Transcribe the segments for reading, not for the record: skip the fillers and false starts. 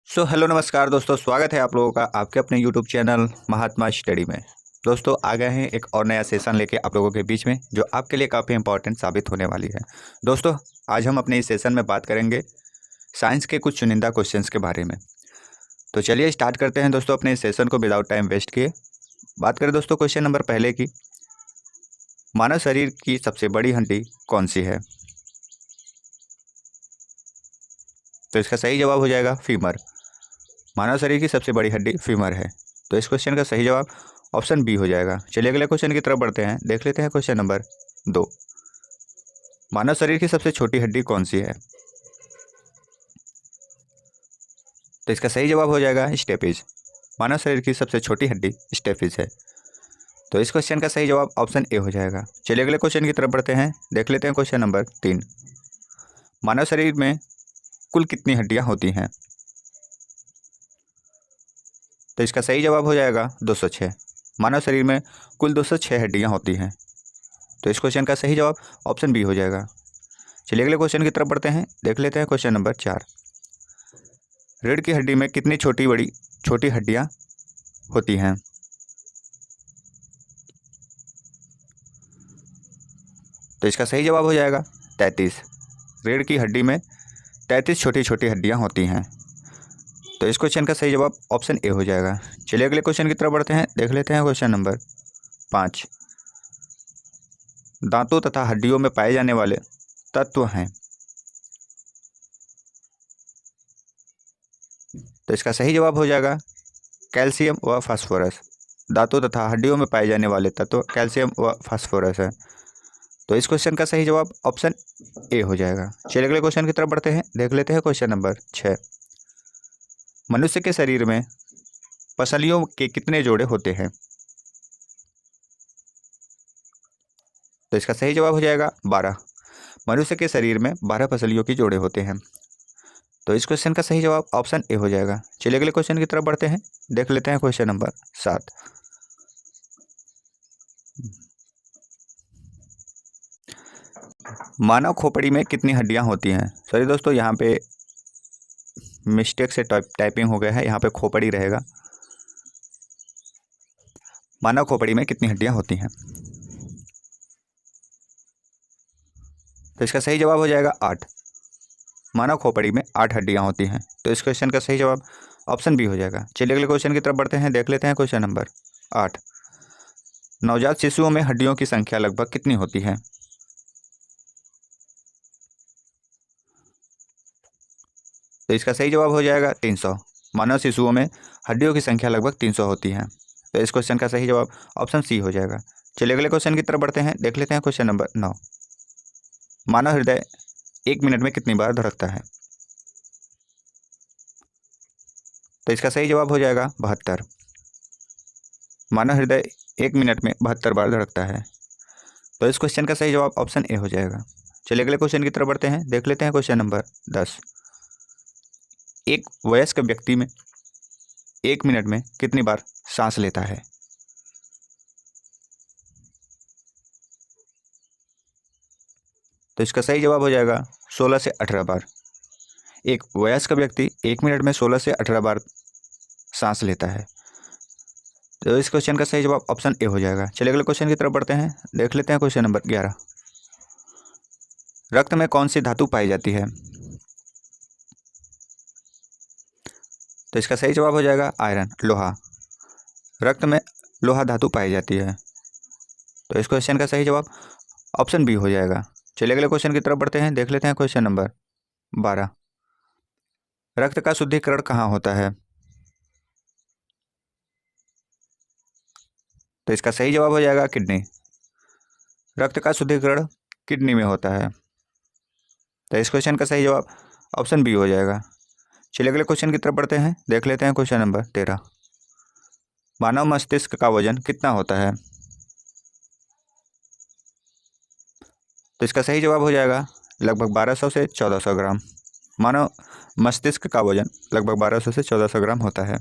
Hello नमस्कार दोस्तों, स्वागत है आप लोगों का आपके अपने यूट्यूब चैनल महात्मा स्टडी में। दोस्तों आ गए हैं एक और नया सेशन लेके आप लोगों के बीच में, जो आपके लिए काफ़ी इंपॉर्टेंट साबित होने वाली है। दोस्तों आज हम अपने इस सेशन में बात करेंगे साइंस के कुछ चुनिंदा क्वेश्चंस के बारे में। तो चलिए स्टार्ट करते हैं दोस्तों अपने इस सेशन को विदाउट टाइम वेस्ट किए। बात करें दोस्तों क्वेश्चन नंबर पहले की, मानव शरीर की सबसे बड़ी हड्डी कौन सी है? तो इसका सही जवाब हो जाएगा फीमर। मानव शरीर की सबसे बड़ी हड्डी फीमर है। तो इस क्वेश्चन का सही जवाब ऑप्शन बी हो जाएगा। चलिए अगले क्वेश्चन की तरफ बढ़ते हैं, देख लेते हैं क्वेश्चन नंबर 2। मानव शरीर की सबसे छोटी हड्डी कौन सी है? तो इसका सही जवाब हो जाएगा स्टेपिज। मानव शरीर की सबसे छोटी हड्डी स्टेपिज है। तो इस क्वेश्चन का सही जवाब ऑप्शन ए हो जाएगा। चलिए अगले क्वेश्चन की तरफ बढ़ते हैं, देख लेते हैं क्वेश्चन नंबर 3। मानव शरीर में कुल कितनी हड्डियां होती हैं? तो इसका सही जवाब हो जाएगा 206। मानव शरीर में कुल 206 हड्डियां होती हैं। तो इस क्वेश्चन का सही जवाब ऑप्शन बी हो जाएगा। चलिए अगले क्वेश्चन की तरफ बढ़ते हैं, देख लेते हैं क्वेश्चन नंबर 4। रीढ़ की हड्डी में कितनी छोटी हड्डियां होती हैं? तो इसका सही जवाब हो जाएगा 33। रीढ़ की हड्डी में 33 छोटी छोटी हड्डियां होती हैं। तो इस क्वेश्चन का सही जवाब ऑप्शन ए हो जाएगा। चलिए अगले क्वेश्चन की तरफ बढ़ते हैं, देख लेते हैं क्वेश्चन नंबर 5। दांतों तथा हड्डियों में पाए जाने वाले तत्व हैं। तो इसका सही जवाब हो जाएगा कैल्शियम व फास्फोरस। दांतों तथा हड्डियों में पाए जाने वाले तत्व कैल्शियम व फास्फोरस है। तो इस क्वेश्चन का सही जवाब ऑप्शन ए हो जाएगा। चलिए अगले क्वेश्चन की तरफ बढ़ते हैं, देख लेते हैं क्वेश्चन नंबर 6। मनुष्य के शरीर में पसलियों के कितने जोड़े होते हैं? तो इसका सही जवाब हो जाएगा 12। मनुष्य के शरीर में 12 पसलियों की जोड़े होते हैं। तो इस क्वेश्चन का सही जवाब ऑप्शन ए हो जाएगा। चलिए अगले क्वेश्चन की तरफ बढ़ते हैं, देख लेते हैं क्वेश्चन नंबर 7। मानव खोपड़ी में कितनी हड्डियां होती हैं? सॉरी दोस्तों, यहाँ पे मिस्टेक से टाइपिंग हो गया है, यहाँ पे खोपड़ी रहेगा। मानव खोपड़ी में कितनी हड्डियां होती हैं? तो इसका सही जवाब हो जाएगा 8। मानव खोपड़ी में 8 हड्डियां होती हैं। तो इस क्वेश्चन का सही जवाब ऑप्शन बी हो जाएगा। चलिए अगले क्वेश्चन की तरफ बढ़ते हैं, देख लेते हैं क्वेश्चन नंबर 8। नवजात शिशुओं में हड्डियों की संख्या लगभग कितनी होती है? तो इसका सही जवाब हो जाएगा 300। मानव शिशुओं में हड्डियों की संख्या लगभग 300 होती है। तो इस क्वेश्चन का सही जवाब ऑप्शन सी हो जाएगा। चलिए अगले क्वेश्चन की तरफ बढ़ते हैं, देख लेते हैं क्वेश्चन नंबर 9। मानव हृदय 1 मिनट में कितनी बार धड़कता है? तो इसका सही जवाब हो जाएगा 72। मानव हृदय 1 मिनट में 72 बार धड़कता है। तो इस क्वेश्चन का सही जवाब ऑप्शन ए हो जाएगा। चलिए अगले क्वेश्चन की तरफ बढ़ते हैं, देख लेते हैं क्वेश्चन नंबर 10। एक वयस्क व्यक्ति में 1 मिनट में कितनी बार सांस लेता है? तो इसका सही जवाब हो जाएगा 16 से 18 बार। एक वयस्क व्यक्ति 1 मिनट में 16 से 18 बार सांस लेता है। तो इस क्वेश्चन का सही जवाब ऑप्शन ए हो जाएगा। चलिए अगले क्वेश्चन की तरफ बढ़ते हैं, देख लेते हैं क्वेश्चन नंबर 11। रक्त में कौन सी धातु पाई जाती है? तो इसका सही जवाब हो जाएगा आयरन, लोहा। रक्त में लोहा धातु पाई जाती है। तो इस क्वेश्चन का सही जवाब ऑप्शन बी हो जाएगा। चलिए अगले क्वेश्चन की तरफ बढ़ते हैं, देख लेते हैं क्वेश्चन नंबर 12। रक्त का शुद्धिकरण कहाँ होता है? तो इसका सही जवाब हो जाएगा किडनी। रक्त का शुद्धिकरण किडनी में होता है। तो इस क्वेश्चन का सही जवाब ऑप्शन बी हो जाएगा। चलिए अगले क्वेश्चन की तरफ बढ़ते हैं, देख लेते हैं क्वेश्चन नंबर 13। मानव मस्तिष्क का वजन कितना होता है? तो इसका सही जवाब हो जाएगा लगभग 1200 से 1400 ग्राम। मानव मस्तिष्क का वजन लगभग 1200 से 1400 ग्राम होता है।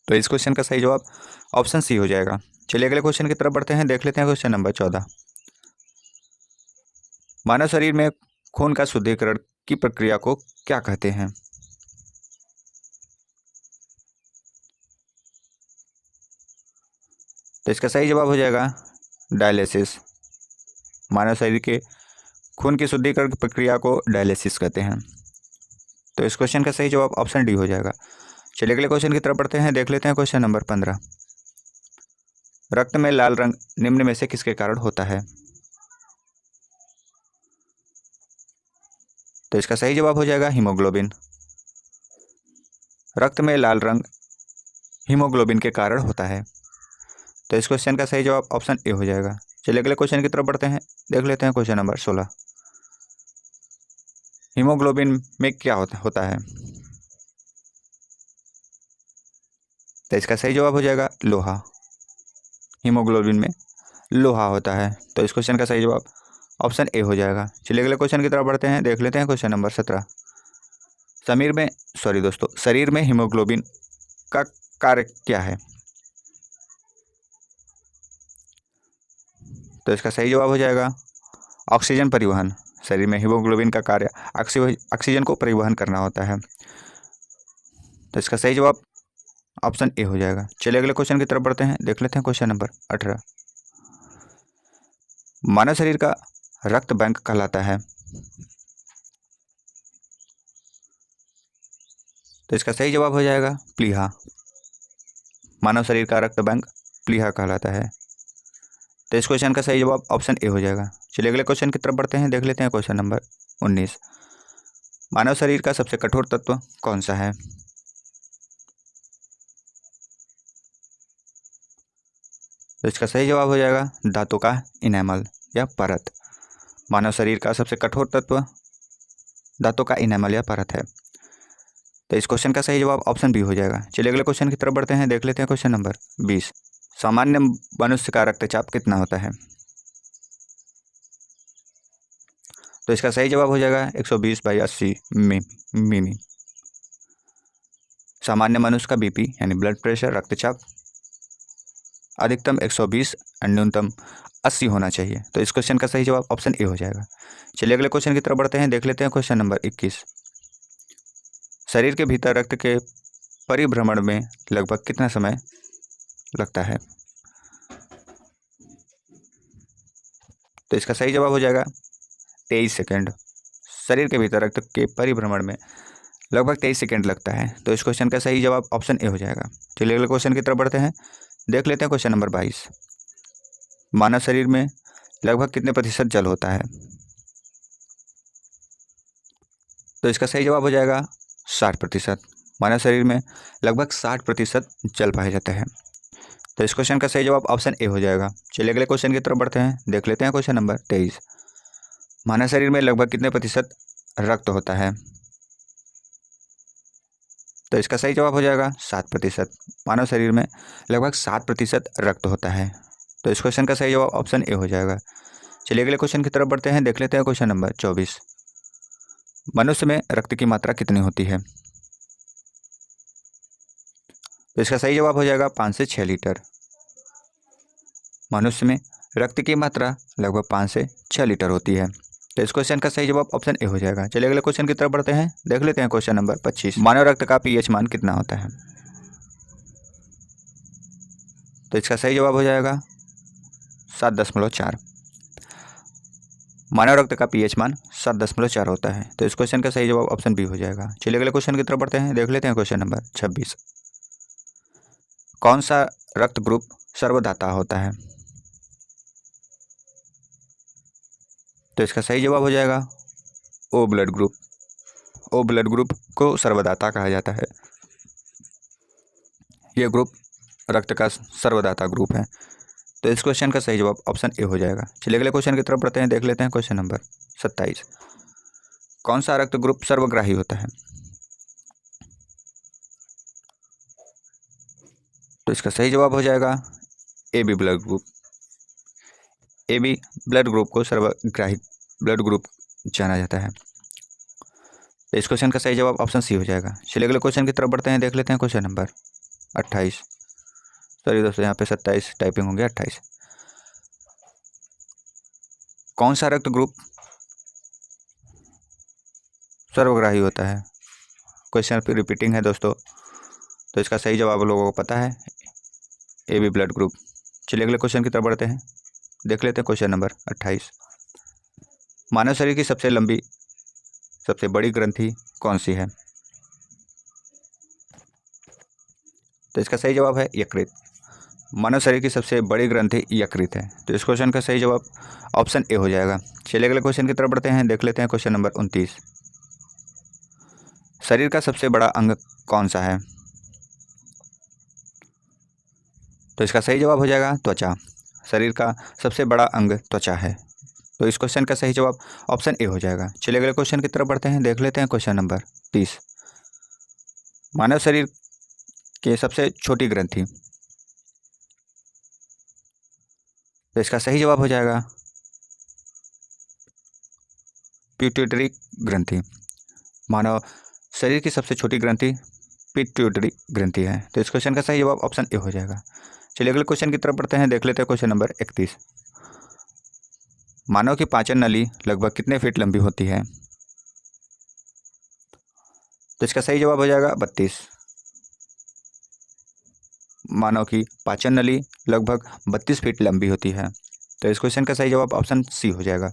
तो इस क्वेश्चन का सही जवाब ऑप्शन सी हो जाएगा। चलिए अगले क्वेश्चन की तरफ बढ़ते हैं, देख लेते हैं क्वेश्चन नंबर 14। मानव शरीर में खून का शुद्धिकरण की प्रक्रिया को क्या कहते हैं? तो इसका सही जवाब हो जाएगा डायलिसिस। मानव शरीर के खून की शुद्धिकरण प्रक्रिया को डायलिसिस कहते हैं। तो इस क्वेश्चन का सही जवाब ऑप्शन डी हो जाएगा। चलिए अगले क्वेश्चन की तरफ बढ़ते हैं, देख लेते हैं क्वेश्चन नंबर 15। रक्त में लाल रंग निम्न में से किसके कारण होता है? तो इसका सही जवाब हो जाएगा हीमोग्लोबिन। रक्त में लाल रंग हीमोग्लोबिन के कारण होता है। तो इस क्वेश्चन का सही जवाब ऑप्शन ए हो जाएगा। चलिए अगले क्वेश्चन की तरफ बढ़ते हैं, देख लेते हैं क्वेश्चन नंबर 16। हीमोग्लोबिन में क्या होता है? तो इसका सही जवाब हो जाएगा लोहा। हीमोग्लोबिन में लोहा होता है। तो इस क्वेश्चन का सही जवाब ऑप्शन ए हो जाएगा। चलिए अगले क्वेश्चन की तरफ बढ़ते हैं, देख लेते हैं क्वेश्चन नंबर 17। शरीर में हीमोग्लोबिन का कार्य क्या है? तो इसका सही जवाब हो जाएगा ऑक्सीजन परिवहन। शरीर में हीमोग्लोबिन का कार्य ऑक्सीजन को परिवहन करना होता है। तो इसका सही जवाब ऑप्शन ए हो जाएगा। चलिए अगले क्वेश्चन की तरफ बढ़ते हैं, देख लेते हैं क्वेश्चन नंबर 18। मानव शरीर का रक्त बैंक कहलाता है। तो इसका सही जवाब हो जाएगा प्लीहा। मानव शरीर का रक्त बैंक प्लीहा कहलाता है। तो इस क्वेश्चन का सही जवाब ऑप्शन ए हो जाएगा। चलिए अगले क्वेश्चन की तरफ बढ़ते हैं, देख लेते हैं क्वेश्चन नंबर 19। मानव शरीर का सबसे कठोर तत्व कौन सा है? तो इसका सही जवाब हो जाएगा धातु का इनेमल या परत। मानव शरीर का सबसे कठोर तत्व धातु का इनेमल या परत है। तो इस क्वेश्चन का सही जवाब ऑप्शन बी हो जाएगा। चलिए अगले क्वेश्चन की तरफ बढ़ते हैं, देख लेते हैं क्वेश्चन नंबर 20। सामान्य मनुष्य का रक्तचाप कितना होता है? तो इसका सही जवाब हो जाएगा 120/80 मिमी। सामान्य मनुष्य का बीपी यानी ब्लड प्रेशर, रक्तचाप अधिकतम 120 और न्यूनतम 80 होना चाहिए। तो इस क्वेश्चन का सही जवाब ऑप्शन ए हो जाएगा। चलिए अगले क्वेश्चन की तरफ बढ़ते हैं, देख लेते हैं क्वेश्चन नंबर 21। शरीर के भीतर रक्त के परिभ्रमण में लगभग कितना समय लगता है? तो इसका सही जवाब हो जाएगा 23 सेकेंड। शरीर के भीतर रक्त के परिभ्रमण में लगभग 23 सेकेंड लगता है। तो इस क्वेश्चन का सही जवाब ऑप्शन ए हो जाएगा। चलिए अगले क्वेश्चन की तरफ बढ़ते हैं, देख लेते हैं क्वेश्चन नंबर 22। मानव शरीर में लगभग कितने प्रतिशत जल होता है? तो इसका सही जवाब हो जाएगा 60%। मानव शरीर में लगभग 60% जल पाया जाता है। तो इस क्वेश्चन का सही जवाब ऑप्शन ए हो जाएगा। चलिए अगले क्वेश्चन की तरफ बढ़ते हैं, देख लेते हैं क्वेश्चन नंबर 23। मानव शरीर में लगभग कितने प्रतिशत रक्त होता है? तो इसका सही जवाब हो जाएगा 7%। मानव शरीर में लगभग 7% रक्त होता है। तो इस क्वेश्चन का सही जवाब ऑप्शन ए हो जाएगा। चलिए अगले क्वेश्चन की तरफ बढ़ते हैं, देख लेते हैं क्वेश्चन नंबर 24। मनुष्य में रक्त की मात्रा कितनी होती है? तो इसका सही जवाब हो जाएगा 5 से 6 लीटर। मनुष्य में रक्त की मात्रा लगभग 5 से 6 लीटर होती है। तो इस क्वेश्चन का सही जवाब ऑप्शन ए हो जाएगा। चलिए अगले क्वेश्चन की तरफ बढ़ते हैं, देख लेते हैं क्वेश्चन नंबर 25। मानव रक्त का पीएच मान कितना होता है? तो इसका सही जवाब हो जाएगा 7.4। मानव रक्त का पीएच मान 7.4 होता है। तो इस क्वेश्चन का सही जवाब ऑप्शन बी हो जाएगा। चलिए अगले क्वेश्चन की तरफ बढ़ते हैं, देख लेते हैं क्वेश्चन नंबर 26। कौन सा रक्त ग्रुप सर्वदाता होता है? तो इसका सही जवाब हो जाएगा O blood group. O blood group को सर्वदाता कहा जाता है। यह ग्रुप रक्त का सर्वदाता ग्रुप है। तो इस क्वेश्चन का सही जवाब ऑप्शन ए हो जाएगा। चलिए अगले क्वेश्चन की तरफ बढ़ते हैं, देख लेते हैं क्वेश्चन नंबर 27। कौन सा रक्त ग्रुप सर्वग्राही होता है? तो इसका सही जवाब हो जाएगा A B blood group. A B blood group को सर्वग्राही ब्लड ग्रुप जाना जाता है। तो इस क्वेश्चन का सही जवाब ऑप्शन सी हो जाएगा। चलिए अगले क्वेश्चन की तरफ बढ़ते हैं, देख लेते हैं क्वेश्चन नंबर 28। सॉरी दोस्तों, यहाँ पे 27 टाइपिंग होंगे 28। कौन सा रक्त ग्रुप सर्वग्राही होता है? क्वेश्चन फिर रिपीटिंग है दोस्तों। तो इसका सही जवाब लोगों को पता है, ए बी ब्लड ग्रुप चलिए अगले क्वेश्चन की तरफ बढ़ते हैं, देख लेते हैं क्वेश्चन नंबर 28। मानव शरीर की सबसे लंबी सबसे बड़ी ग्रंथि कौन सी है? तो इसका सही जवाब है यकृत। मानव शरीर की सबसे बड़ी ग्रंथि यकृत है। तो इस क्वेश्चन का सही जवाब ऑप्शन ए हो जाएगा। चलिए अगले क्वेश्चन की तरफ बढ़ते हैं, देख लेते हैं क्वेश्चन नंबर 29। शरीर का सबसे बड़ा अंग कौन सा है? तो इसका सही जवाब हो जाएगा त्वचा। शरीर का सबसे बड़ा अंग त्वचा है। तो इस क्वेश्चन का सही जवाब ऑप्शन ए हो जाएगा। चलिए अगले क्वेश्चन की तरफ बढ़ते हैं, देख लेते हैं क्वेश्चन नंबर 30। मानव शरीर की सबसे छोटी ग्रंथि, तो इसका सही जवाब हो जाएगा पिट्यूटरी ग्रंथि। मानव शरीर की सबसे छोटी ग्रंथि पिट्यूटरी ग्रंथि है। तो इस क्वेश्चन का सही जवाब ऑप्शन ए हो जाएगा। चलिए अगले क्वेश्चन की तरफ बढ़ते हैं, देख लेते हैं क्वेश्चन नंबर 31। मानव की पाचन नली लगभग कितने फीट लंबी होती है? तो इसका सही जवाब हो जाएगा 32। मानव की पाचन नली लगभग 32 फीट लंबी होती है। तो इस क्वेश्चन का सही जवाब ऑप्शन सी हो जाएगा।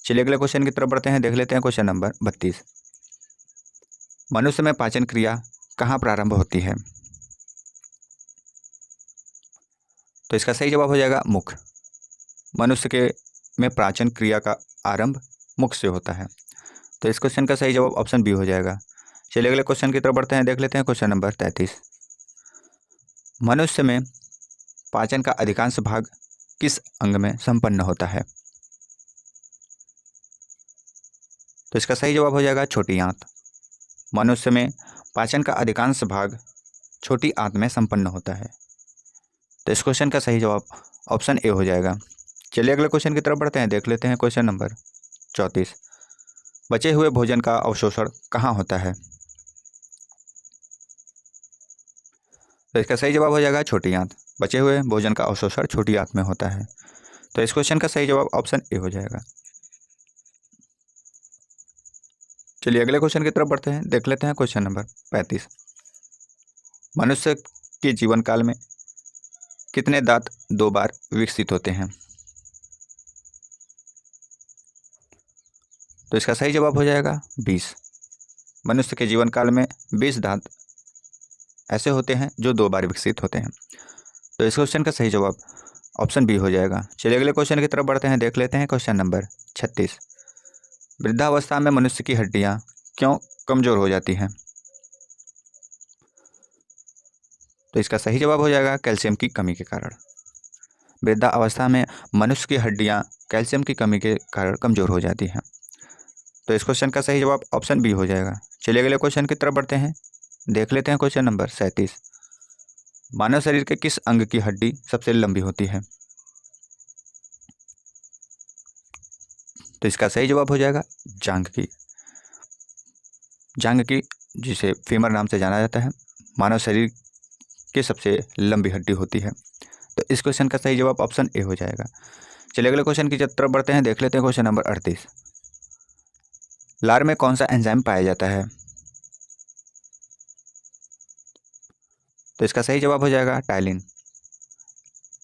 चलिए अगले क्वेश्चन की तरफ बढ़ते हैं, देख लेते हैं क्वेश्चन नंबर 32। मनुष्य में पाचन क्रिया कहाँ प्रारंभ होती है? तो इसका सही जवाब हो जाएगा मुख। मनुष्य के में पाचन क्रिया का आरंभ मुख से होता है। तो इस क्वेश्चन का सही जवाब ऑप्शन बी हो जाएगा। चलिए अगले क्वेश्चन की तरफ बढ़ते हैं, देख लेते हैं क्वेश्चन नंबर 33। मनुष्य में पाचन का अधिकांश भाग किस अंग में संपन्न होता है? तो इसका सही जवाब हो जाएगा छोटी आंत। मनुष्य में पाचन का अधिकांश भाग छोटी आंत में संपन्न होता है। तो इस क्वेश्चन का सही जवाब ऑप्शन ए हो जाएगा। चलिए अगले क्वेश्चन की तरफ बढ़ते हैं, देख लेते हैं क्वेश्चन नंबर 34। बचे हुए भोजन का अवशोषण कहाँ होता है? तो इसका सही जवाब हो जाएगा छोटी आंत। बचे हुए भोजन का अवशोषण छोटी आंत में होता है। तो इस क्वेश्चन का सही जवाब ऑप्शन ए हो जाएगा। चलिए अगले क्वेश्चन की तरफ बढ़ते हैं, देख लेते हैं क्वेश्चन नंबर 35। मनुष्य के जीवन काल में कितने दांत 2 बार विकसित होते हैं? तो इसका सही जवाब हो जाएगा 20। मनुष्य के जीवन काल में 20 दांत ऐसे होते हैं जो 2 बार विकसित होते हैं। तो इस क्वेश्चन का सही जवाब ऑप्शन बी हो जाएगा। चलिए अगले क्वेश्चन की तरफ बढ़ते हैं, देख लेते हैं क्वेश्चन नंबर 36। वृद्धावस्था में मनुष्य की हड्डियां क्यों कमजोर हो जाती हैं? तो इसका सही जवाब हो जाएगा कैल्शियम की कमी के कारण। वृद्धावस्था में मनुष्य की हड्डियां कैल्शियम की कमी के कारण कमजोर हो जाती हैं। तो इस क्वेश्चन का सही जवाब ऑप्शन बी हो जाएगा। चलिए अगले क्वेश्चन की तरफ बढ़ते हैं, देख लेते हैं क्वेश्चन नंबर 37। मानव शरीर के किस अंग की हड्डी सबसे लंबी होती है? तो इसका सही जवाब हो जाएगा जांघ की। जांघ की, जिसे फीमर नाम से जाना जाता है, मानव शरीर की सबसे लंबी हड्डी होती है। तो इस क्वेश्चन का सही जवाब ऑप्शन ए हो जाएगा। चलिए अगले क्वेश्चन की तरफ बढ़ते हैं, देख लेते हैं क्वेश्चन नंबर 38। लार में कौन सा एंजाइम पाया जाता है? तो इसका सही जवाब हो जाएगा टाइलिन।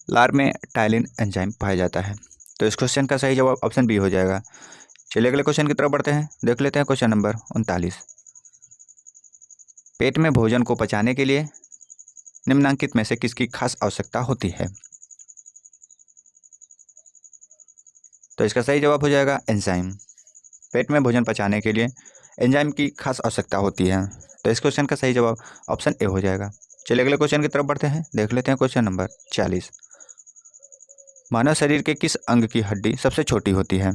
लार में टाइलिन एंजाइम पाया जाता है। तो इस क्वेश्चन का सही जवाब ऑप्शन बी हो जाएगा। चलिए अगले क्वेश्चन की तरफ बढ़ते हैं, देख लेते हैं क्वेश्चन नंबर 39। पेट में भोजन को पचाने के लिए निम्नलिखित में से किसकी खास आवश्यकता होती है? तो इसका सही जवाब हो जाएगा एंजाइम। पेट में भोजन पचाने के लिए एंजाइम की खास आवश्यकता होती है। तो इस क्वेश्चन का सही जवाब ऑप्शन ए हो जाएगा। चलिए अगले क्वेश्चन की तरफ बढ़ते हैं, देख लेते हैं क्वेश्चन नंबर 40। मानव शरीर के किस अंग की हड्डी सबसे छोटी होती है?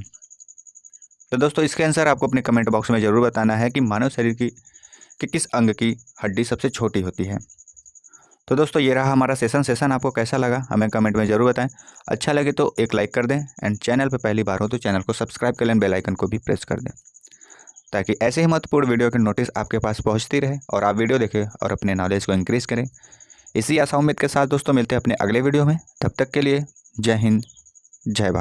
तो दोस्तों इसके आंसर आपको अपने कमेंट बॉक्स में ज़रूर बताना है कि मानव शरीर की किस अंग की हड्डी सबसे छोटी होती है। तो दोस्तों ये रहा हमारा सेशन आपको कैसा लगा हमें कमेंट में ज़रूर बताएं। अच्छा लगे तो एक लाइक कर दें एंड चैनल पर पहली बार हो तो चैनल को सब्सक्राइब कर लें, बेल आइकन को भी प्रेस कर दें ताकि ऐसे ही महत्वपूर्ण वीडियो की नोटिस आपके पास पहुंचती रहे और आप वीडियो देखें और अपने नॉलेज को इंक्रीज़ करें। इसी आशा उम्मीद के साथ दोस्तों मिलते हैं अपने अगले वीडियो में। तब तक के लिए जय हिंद, जय भारत।